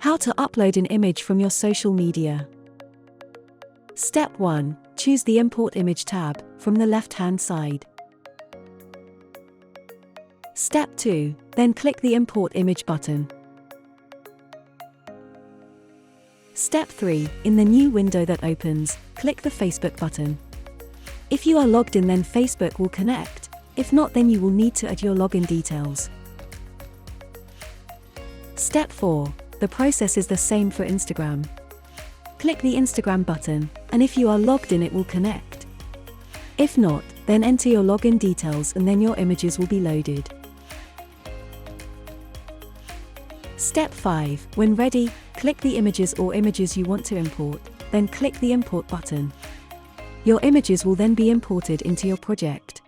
How to upload an image from your social media. Step 1. Choose the Import Image tab from the left-hand side. Step 2. Then click the Import Image button. Step 3. In the new window that opens, click the Facebook button. If you are logged in, then Facebook will connect. If not, then you will need to add your login details. Step 4. The process is the same for Instagram. Click the Instagram button, and if you are logged in, it will connect. If not, then enter your login details and then your images will be loaded. Step 5. When ready, click the images or images you want to import, then click the Import button. Your images will then be imported into your project.